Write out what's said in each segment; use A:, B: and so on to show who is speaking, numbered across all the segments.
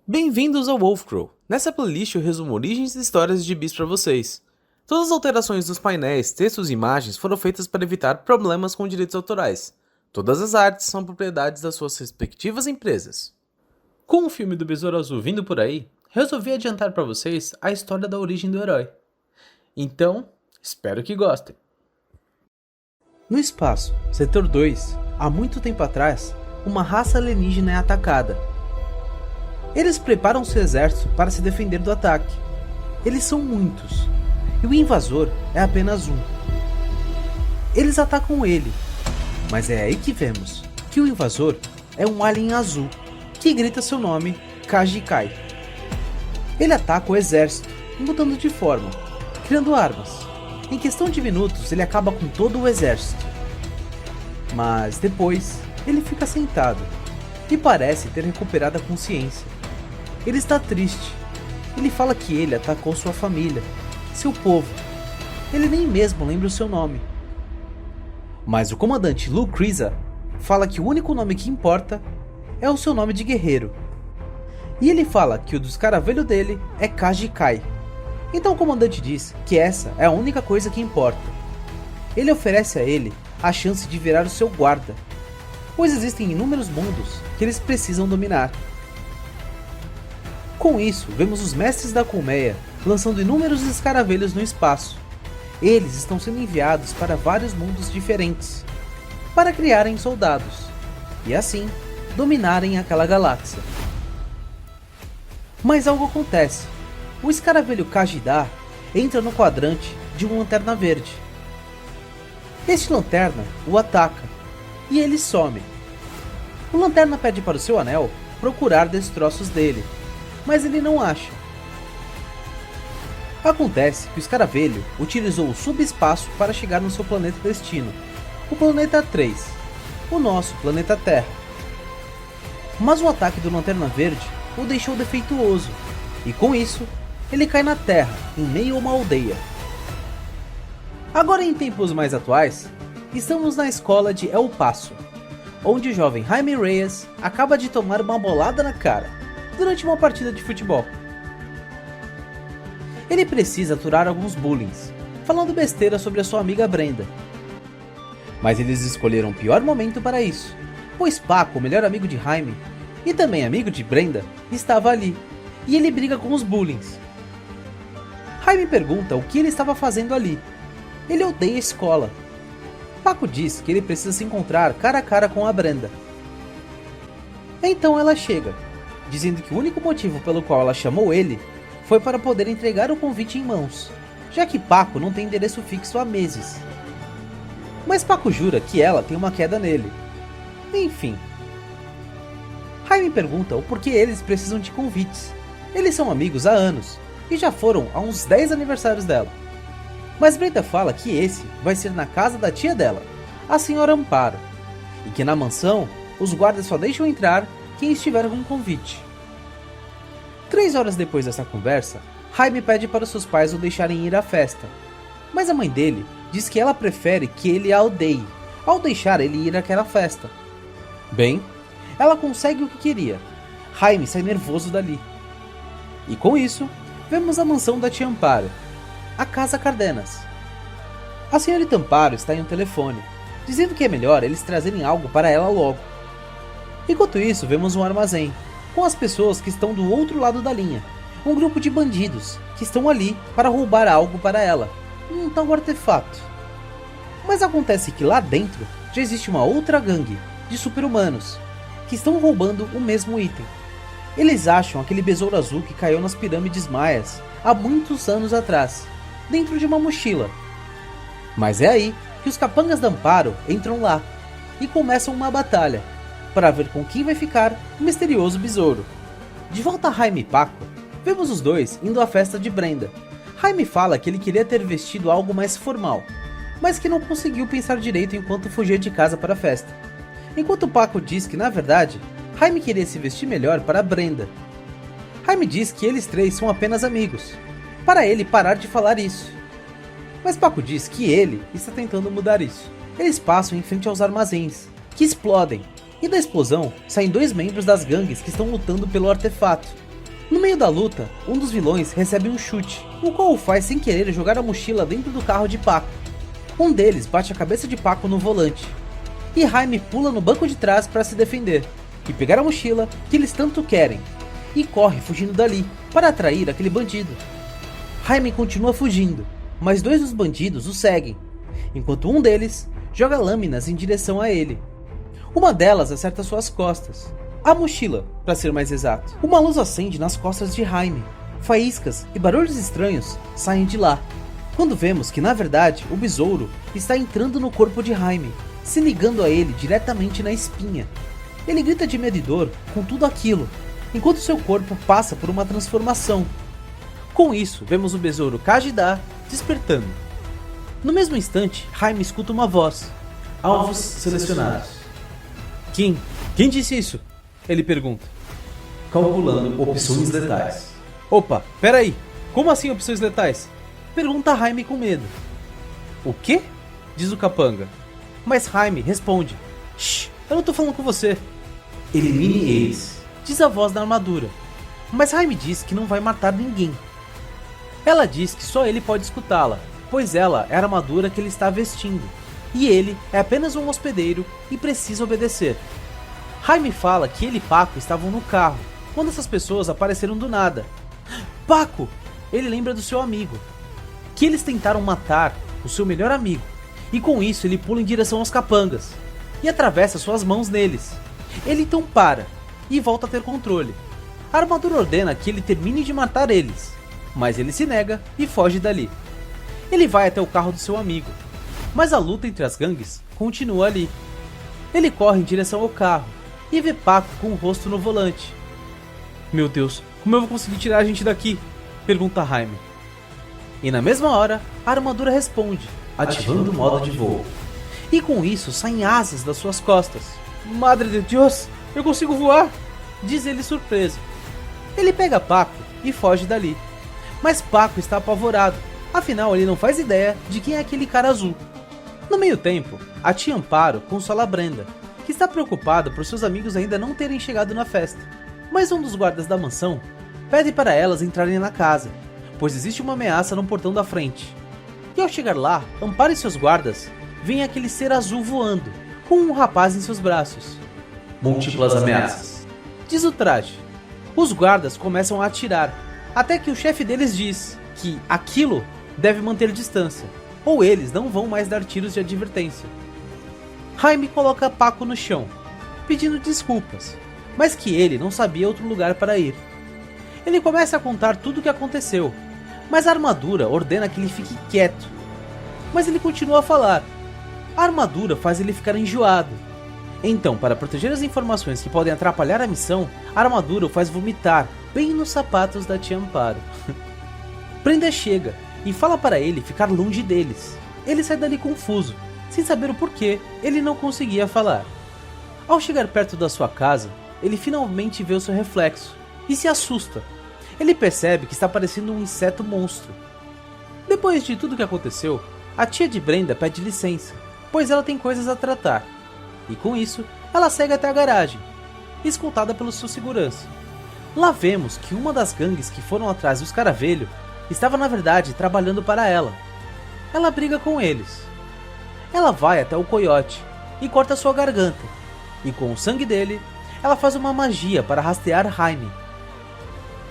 A: Bem-vindos ao Wolfcrow. Nessa playlist eu resumo origens e histórias de bis para vocês. Todas as alterações dos painéis, textos e imagens foram feitas para evitar problemas com direitos autorais. Todas as artes são propriedades das suas respectivas empresas. Com o filme do Besouro Azul vindo por aí, resolvi adiantar para vocês a história da origem do herói. Então, espero que gostem. No espaço, Setor 2, há muito tempo atrás, uma raça alienígena é atacada. Eles preparam seu exército para se defender do ataque. Eles são muitos, e o invasor é apenas um. Eles atacam ele, mas é aí que vemos que o invasor é um alien azul, que grita seu nome, Kajikai. Ele ataca o exército, mudando de forma, criando armas. Em questão de minutos, ele acaba com todo o exército. Mas depois, ele fica sentado, e parece ter recuperado a consciência. Ele está triste. Ele fala que ele atacou sua família, seu povo. Ele nem mesmo lembra o seu nome. Mas o comandante Lou Kriza fala que o único nome que importa é o seu nome de guerreiro. E ele fala que o do escaravelho dele é Kajikai. Então o comandante diz que essa é a única coisa que importa. Ele oferece a ele a chance de virar o seu guarda, pois existem inúmeros mundos que eles precisam dominar. Com isso, vemos os mestres da colmeia lançando inúmeros escaravelhos no espaço. Eles estão sendo enviados para vários mundos diferentes, para criarem soldados, e assim, dominarem aquela galáxia. Mas algo acontece. O escaravelho Kajidar entra no quadrante de uma lanterna verde. Este lanterna o ataca, e ele some. O lanterna pede para o seu anel procurar destroços dele, mas ele não acha. Acontece que o escaravelho utilizou o subespaço para chegar no seu planeta destino, o planeta 3, o nosso planeta Terra. Mas o ataque do Lanterna Verde o deixou defeituoso, e com isso, ele cai na Terra, em meio a uma aldeia. Agora em tempos mais atuais, estamos na escola de El Paso, onde o jovem Jaime Reyes acaba de tomar uma bolada na cara durante uma partida de futebol. Ele precisa aturar alguns bullying, falando besteira sobre a sua amiga Brenda. Mas eles escolheram o pior momento para isso, pois Paco, o melhor amigo de Jaime, e também amigo de Brenda, estava ali, e ele briga com os bullying. Jaime pergunta o que ele estava fazendo ali. Ele odeia a escola. Paco diz que ele precisa se encontrar cara a cara com a Brenda. Então ela chega, dizendo que o único motivo pelo qual ela chamou ele foi para poder entregar o convite em mãos, já que Paco não tem endereço fixo há meses. Mas Paco jura que ela tem uma queda nele. Enfim. Jaime pergunta o porquê eles precisam de convites. Eles são amigos há anos, e já foram a uns 10 aniversários dela. Mas Brenda fala que esse vai ser na casa da tia dela, a senhora Amparo, e que na mansão, os guardas só deixam entrar quem estiver com um convite. 3 horas depois dessa conversa, Jaime pede para seus pais o deixarem ir à festa, mas a mãe dele diz que ela prefere que ele a odeie, ao deixar ele ir àquela festa. Bem, ela consegue o que queria. Jaime sai nervoso dali. E com isso, vemos a mansão da tia Amparo, a Casa Cardenas. A senhorita Amparo está em um telefone, dizendo que é melhor eles trazerem algo para ela logo. Enquanto isso, vemos um armazém, com as pessoas que estão do outro lado da linha, um grupo de bandidos que estão ali para roubar algo para ela, um tal artefato. Mas acontece que lá dentro já existe uma outra gangue de super-humanos que estão roubando o mesmo item. Eles acham aquele besouro azul que caiu nas pirâmides maias há muitos anos atrás, dentro de uma mochila. Mas é aí que os capangas da Amparo entram lá e começam uma batalha para ver com quem vai ficar o misterioso besouro. De volta a Jaime e Paco, vemos os dois indo à festa de Brenda. Jaime fala que ele queria ter vestido algo mais formal, mas que não conseguiu pensar direito enquanto fugia de casa para a festa. Enquanto Paco diz que, na verdade, Jaime queria se vestir melhor para Brenda. Jaime diz que eles três são apenas amigos, para ele parar de falar isso. Mas Paco diz que ele está tentando mudar isso. Eles passam em frente aos armazéns, que explodem, e da explosão saem 2 membros das gangues que estão lutando pelo artefato. No meio da luta, um dos vilões recebe um chute, o qual o faz sem querer jogar a mochila dentro do carro de Paco. Um deles bate a cabeça de Paco no volante, e Jaime pula no banco de trás para se defender, e pegar a mochila que eles tanto querem, e corre fugindo dali, para atrair aquele bandido. Jaime continua fugindo, mas dois dos bandidos o seguem, enquanto um deles joga lâminas em direção a ele. Uma delas acerta suas costas, a mochila, para ser mais exato. Uma luz acende nas costas de Jaime, faíscas e barulhos estranhos saem de lá, quando vemos que na verdade o besouro está entrando no corpo de Jaime, se ligando a ele diretamente na espinha. Ele grita de medo e dor com tudo aquilo, enquanto seu corpo passa por uma transformação. Com isso, vemos o besouro Kajida despertando. No mesmo instante, Jaime escuta uma voz. Alvos selecionados. Quem disse isso? Ele pergunta.
B: Calculando opções letais.
A: Opa, peraí, como assim opções letais? Pergunta Jaime com medo. O quê? Diz o capanga. Mas Jaime responde. Shh, eu não tô falando com você.
B: Elimine eles,
A: diz a voz da armadura. Mas Jaime diz que não vai matar ninguém. Ela diz que só ele pode escutá-la, pois ela é a armadura que ele está vestindo, e ele é apenas um hospedeiro e precisa obedecer. Jaime fala que ele e Paco estavam no carro, quando essas pessoas apareceram do nada. Paco! Ele lembra do seu amigo, que eles tentaram matar o seu melhor amigo, e com isso ele pula em direção aos capangas, e atravessa suas mãos neles. Ele então para, e volta a ter controle. A armadura ordena que ele termine de matar eles, mas ele se nega e foge dali. Ele vai até o carro do seu amigo, mas a luta entre as gangues continua ali. Ele corre em direção ao carro e vê Paco com o rosto no volante. Meu Deus, como eu vou conseguir tirar a gente daqui? Pergunta Jaime. E na mesma hora, a armadura responde,
B: ativando o modo de voo.
A: E com isso saem asas das suas costas. Madre de Deus, eu consigo voar! Diz ele surpreso. Ele pega Paco e foge dali. Mas Paco está apavorado, afinal ele não faz ideia de quem é aquele cara azul. No meio tempo, a tia Amparo consola a Brenda, que está preocupada por seus amigos ainda não terem chegado na festa. Mas um dos guardas da mansão pede para elas entrarem na casa, pois existe uma ameaça no portão da frente. E ao chegar lá, Amparo e seus guardas veem aquele ser azul voando, com um rapaz em seus braços.
B: Múltiplas ameaças,
A: diz o traje. Os guardas começam a atirar, até que o chefe deles diz que aquilo deve manter distância, ou eles não vão mais dar tiros de advertência. Jaime coloca Paco no chão, pedindo desculpas, mas que ele não sabia outro lugar para ir. Ele começa a contar tudo o que aconteceu, mas a armadura ordena que ele fique quieto. Mas ele continua a falar. A armadura faz ele ficar enjoado. Então, para proteger as informações que podem atrapalhar a missão, a armadura o faz vomitar, bem nos sapatos da tia Amparo. Brenda chega e fala para ele ficar longe deles. Ele sai dali confuso, sem saber o porquê ele não conseguia falar. Ao chegar perto da sua casa, ele finalmente vê o seu reflexo e se assusta. Ele percebe que está parecendo um inseto monstro. Depois de tudo que aconteceu, a tia de Brenda pede licença, pois ela tem coisas a tratar. E com isso, ela segue até a garagem, escoltada pelo seu segurança. Lá vemos que uma das gangues que foram atrás dos Caravelho estava na verdade trabalhando para ela. Ela briga com eles. Ela vai até o coiote e corta sua garganta, e com o sangue dele, ela faz uma magia para rastrear Jaime.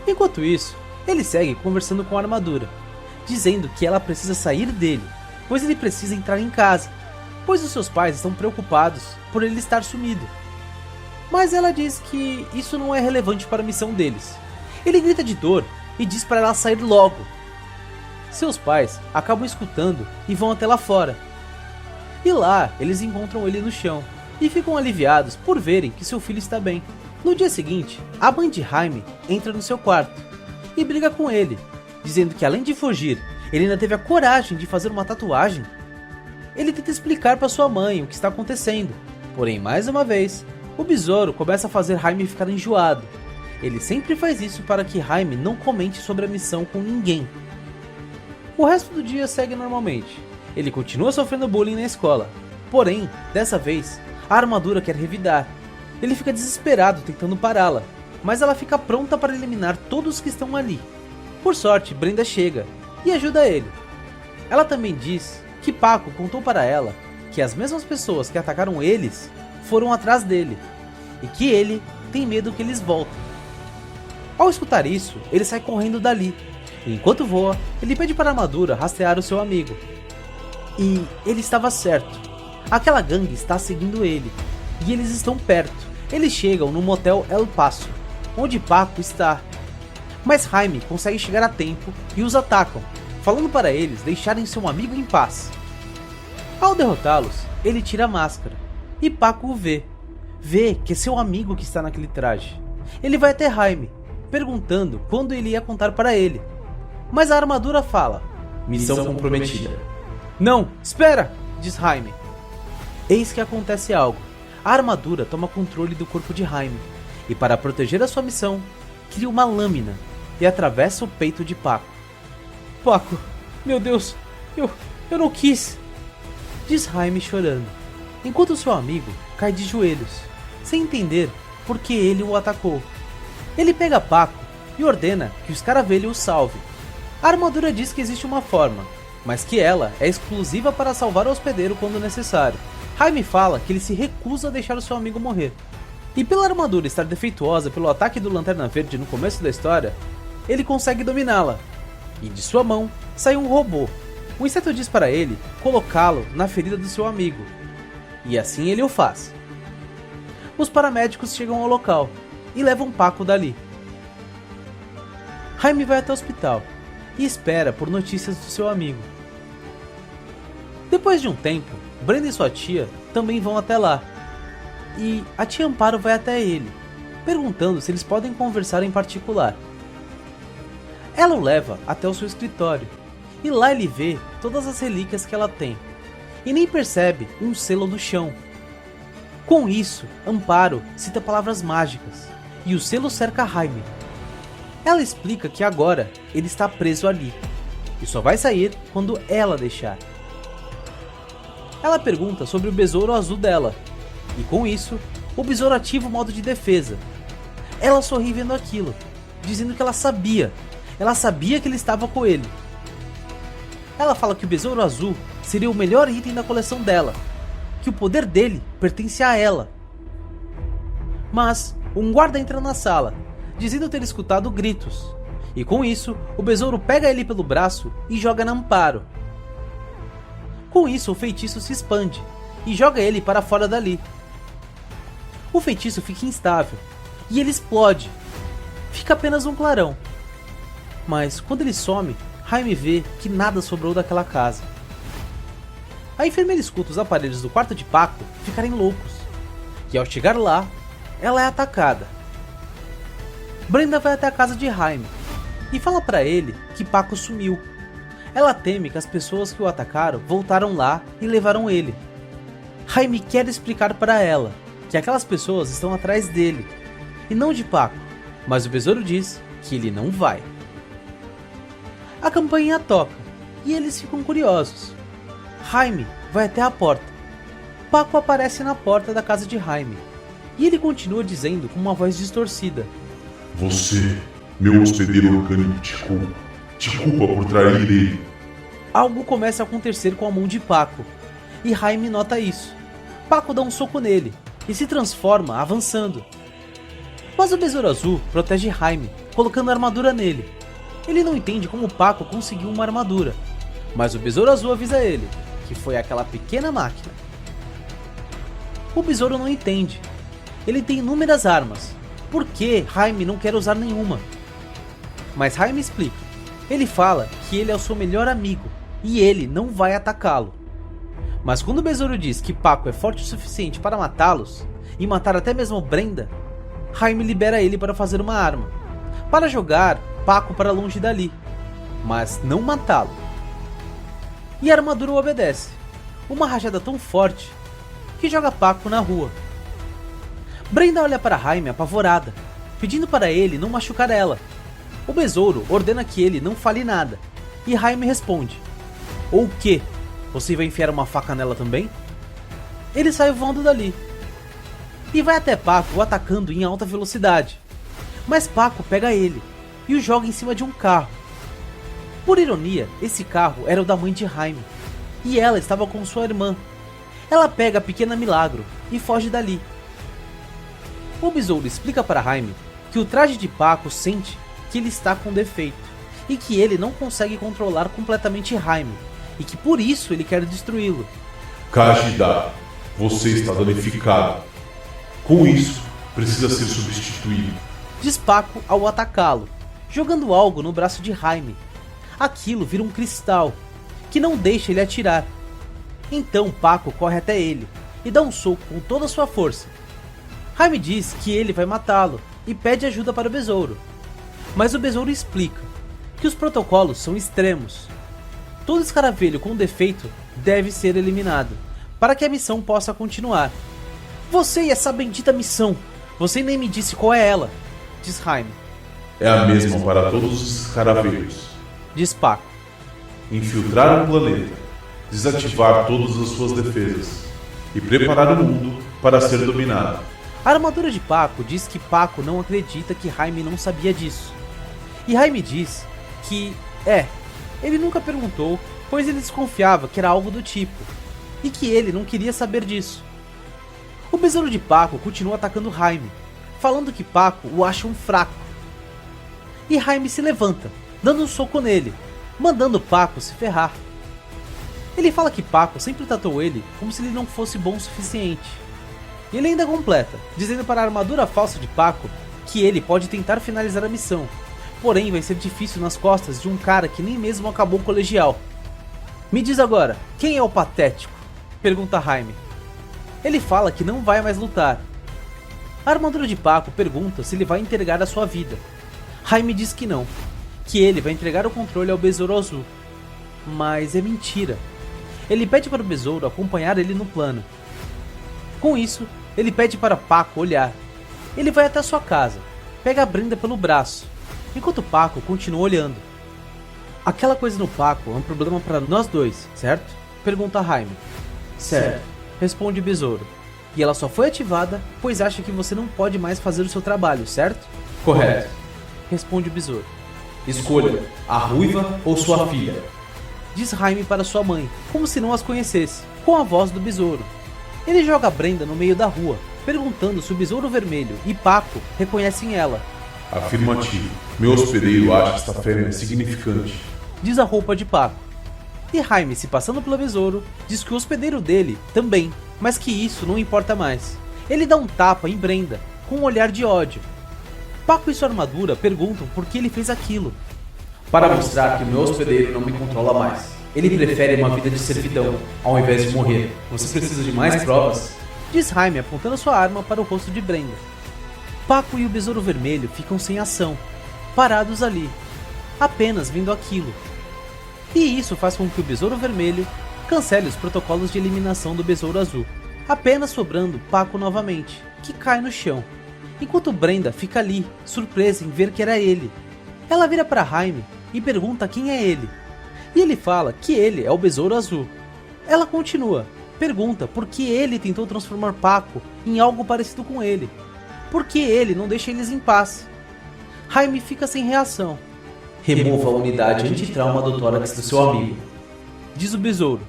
A: Enquanto isso, ele segue conversando com a armadura, dizendo que ela precisa sair dele, pois ele precisa entrar em casa, pois os seus pais estão preocupados por ele estar sumido. Mas ela diz que isso não é relevante para a missão deles. Ele grita de dor e diz para ela sair logo. Seus pais acabam escutando e vão até lá fora. E lá eles encontram ele no chão e ficam aliviados por verem que seu filho está bem. No dia seguinte, a mãe de Jaime entra no seu quarto e briga com ele, dizendo que além de fugir, ele ainda teve a coragem de fazer uma tatuagem. Ele tenta explicar para sua mãe o que está acontecendo, porém mais uma vez, o besouro começa a fazer Jaime ficar enjoado. Ele sempre faz isso para que Jaime não comente sobre a missão com ninguém. O resto do dia segue normalmente. Ele continua sofrendo bullying na escola, porém, dessa vez, a armadura quer revidar. Ele fica desesperado tentando pará-la, mas ela fica pronta para eliminar todos que estão ali. Por sorte, Brenda chega e ajuda ele. Ela também diz que Paco contou para ela que as mesmas pessoas que atacaram eles foram atrás dele e que ele tem medo que eles voltem. Ao escutar isso, ele sai correndo dali. E enquanto voa, ele pede para a armadura rastrear o seu amigo. E ele estava certo. Aquela gangue está seguindo ele e eles estão perto. Eles chegam no motel El Paso, onde Paco está. Mas Jaime consegue chegar a tempo e os atacam, falando para eles deixarem seu amigo em paz. Ao derrotá-los, ele tira a máscara e Paco o vê. Vê que é seu amigo que está naquele traje. Ele vai até Jaime, perguntando quando ele ia contar para ele. Mas a armadura fala:
B: Missão comprometida.
A: Não, espera, diz Jaime. Eis que acontece algo. A armadura toma controle do corpo de Jaime e, para proteger a sua missão, cria uma lâmina e atravessa o peito de Paco. Paco, meu Deus, eu não quis, diz Jaime chorando, enquanto seu amigo cai de joelhos, sem entender por que ele o atacou. Ele pega Paco e ordena que o escaravelho o salve. A armadura diz que existe uma forma, mas que ela é exclusiva para salvar o hospedeiro quando necessário. Jaime fala que ele se recusa a deixar o seu amigo morrer. E pela armadura estar defeituosa pelo ataque do Lanterna Verde no começo da história, ele consegue dominá-la. E de sua mão sai um robô. O inseto diz para ele colocá-lo na ferida do seu amigo. E assim ele o faz. Os paramédicos chegam ao local e levam Paco dali. Jaime vai até o hospital e espera por notícias do seu amigo. Depois de um tempo, Brenda e sua tia também vão até lá. E a tia Amparo vai até ele, perguntando se eles podem conversar em particular. Ela o leva até o seu escritório, e lá ele vê todas as relíquias que ela tem, e nem percebe um selo no chão. Com isso, Amparo cita palavras mágicas, e o selo cerca Jaime. Ela explica que agora ele está preso ali, e só vai sair quando ela deixar. Ela pergunta sobre o besouro azul dela, e com isso, o besouro ativa o modo de defesa. Ela sorri vendo aquilo, dizendo que ela sabia que ele estava com ele. Ela fala que o besouro azul seria o melhor item da coleção dela, que o poder dele pertence a ela. Mas um guarda entra na sala, dizendo ter escutado gritos, e com isso, o besouro pega ele pelo braço e joga na Amparo. Com isso, o feitiço se expande e joga ele para fora dali. O feitiço fica instável e ele explode. Fica apenas um clarão. Mas quando ele some, Jaime vê que nada sobrou daquela casa. A enfermeira escuta os aparelhos do quarto de Paco ficarem loucos. E ao chegar lá, ela é atacada. Brenda vai até a casa de Jaime e fala para ele que Paco sumiu. Ela teme que as pessoas que o atacaram voltaram lá e levaram ele. Jaime quer explicar para ela que aquelas pessoas estão atrás dele, e não de Paco, mas o besouro diz que ele não vai. A campainha toca, e eles ficam curiosos. Jaime vai até a porta. Paco aparece na porta da casa de Jaime, e ele continua dizendo com uma voz distorcida:
C: Você, meu hospedeiro orgânico, te culpa por trair ele.
A: Algo começa a acontecer com a mão de Paco, e Jaime nota isso. Paco dá um soco nele, e se transforma avançando. Mas o besouro azul protege Jaime, colocando a armadura nele. Ele não entende como Paco conseguiu uma armadura, mas o besouro azul avisa ele que foi aquela pequena máquina. O besouro não entende. Ele tem inúmeras armas. Por que Jaime não quer usar nenhuma? Mas Jaime explica. Ele fala que ele é o seu melhor amigo e ele não vai atacá-lo. Mas quando o besouro diz que Paco é forte o suficiente para matá-los e matar até mesmo Brenda, Jaime libera ele para fazer uma arma, para jogar Paco para longe dali, mas não matá-lo. E a armadura o obedece, uma rajada tão forte que joga Paco na rua. Brenda olha para Jaime apavorada, pedindo para ele não machucar ela. O besouro ordena que ele não fale nada, e Jaime responde: "Ou o quê? Você vai enfiar uma faca nela também?" Ele sai voando dali, e vai até Paco atacando em alta velocidade. Mas Paco pega ele e o joga em cima de um carro. Por ironia, esse carro era o da mãe de Jaime, e ela estava com sua irmã. Ela pega a pequena Milagro e foge dali. O besouro explica para Jaime que o traje de Paco sente que ele está com defeito, e que ele não consegue controlar completamente Jaime, e que por isso ele quer destruí-lo.
C: Kajida, você está danificado. Com isso, precisa ser substituído.
A: Diz Paco ao atacá-lo, jogando algo no braço de Jaime. Aquilo vira um cristal, que não deixa ele atirar. Então Paco corre até ele e dá um soco com toda a sua força. Jaime diz que ele vai matá-lo e pede ajuda para o besouro. Mas o besouro explica que os protocolos são extremos. Todo escaravelho com defeito deve ser eliminado, para que a missão possa continuar. Você e essa bendita missão, você nem me disse qual é ela, diz Jaime.
C: É a mesma para todos os escaravelhos.
A: Diz Paco.
C: Infiltrar um planeta, desativar todas as suas defesas e preparar o mundo para ser dominado.
A: A armadura de Paco diz que Paco não acredita que Jaime não sabia disso. E Jaime diz que, ele nunca perguntou, pois ele desconfiava que era algo do tipo, e que ele não queria saber disso. O besouro de Paco continua atacando Jaime, falando que Paco o acha um fraco. E Jaime se levanta, dando um soco nele, mandando Paco se ferrar. Ele fala que Paco sempre tratou ele como se ele não fosse bom o suficiente. E ele ainda completa, dizendo para a armadura falsa de Paco que ele pode tentar finalizar a missão, porém vai ser difícil nas costas de um cara que nem mesmo acabou o colegial. Me diz agora, quem é o patético? Pergunta Jaime. Ele fala que não vai mais lutar. A armadura de Paco pergunta se ele vai entregar a sua vida. Jaime diz que não, que ele vai entregar o controle ao Besouro Azul. Mas é mentira. Ele pede para o Besouro acompanhar ele no plano. Com isso, ele pede para Paco olhar. Ele vai até sua casa, pega a Brenda pelo braço, enquanto Paco continua olhando. Aquela coisa no Paco é um problema para nós dois, certo? Pergunta Jaime. Certo, responde o Besouro. E ela só foi ativada pois acha que você não pode mais fazer o seu trabalho, certo?
B: Correto.
A: Responde o Besouro.
B: Escolha a ruiva ou sua filha.
A: Diz Jaime para sua mãe, como se não as conhecesse, com a voz do Besouro. Ele joga a Brenda no meio da rua, perguntando se o Besouro Vermelho e Paco reconhecem ela.
C: Afirmativo. Meu hospedeiro acha esta fêmea significante.
A: Diz a roupa de Paco. E Jaime, se passando pelo Besouro, diz que o hospedeiro dele também, mas que isso não importa mais. Ele dá um tapa em Brenda, com um olhar de ódio. Paco e sua armadura perguntam por que ele fez aquilo.
B: Para mostrar que o meu hospedeiro não me controla mais. Ele prefere uma vida de servidão, ao invés de morrer. Você precisa de mais provas?
A: Diz Jaime, apontando sua arma para o rosto de Brenda. Paco e o Besouro Vermelho ficam sem ação, parados ali, apenas vendo aquilo. E isso faz com que o Besouro Vermelho cancele os protocolos de eliminação do Besouro Azul, apenas sobrando Paco novamente, que cai no chão, enquanto Brenda fica ali, surpresa em ver que era ele. Ela vira para Jaime e pergunta quem é ele, e ele fala que ele é o Besouro Azul. Ela continua, pergunta por que ele tentou transformar Paco em algo parecido com ele, por que ele não deixa eles em paz. Jaime fica sem reação.
B: Remova a unidade antitrauma do tórax do seu amigo.
A: Diz o Besouro.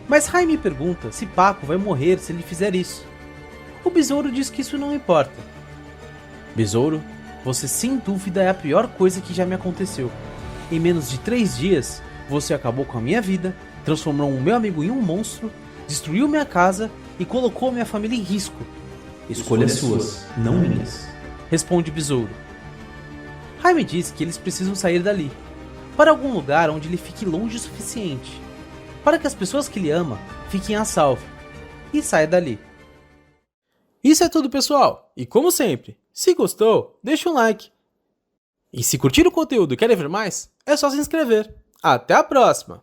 A: Mas Jaime pergunta se Paco vai morrer se ele fizer isso. O Besouro diz que isso não importa. Besouro, você sem dúvida é a pior coisa que já me aconteceu. Em menos de 3 dias, você acabou com a minha vida, transformou o meu amigo em um monstro, destruiu minha casa e colocou minha família em risco.
B: Escolhas suas, não minhas.
A: Responde o Besouro. Jaime diz que eles precisam sair dali, para algum lugar onde ele fique longe o suficiente, para que as pessoas que ele ama fiquem a salvo, e saia dali. Isso é tudo, pessoal, e como sempre, se gostou, deixa um like. E se curtir o conteúdo e quer ver mais, é só se inscrever. Até a próxima!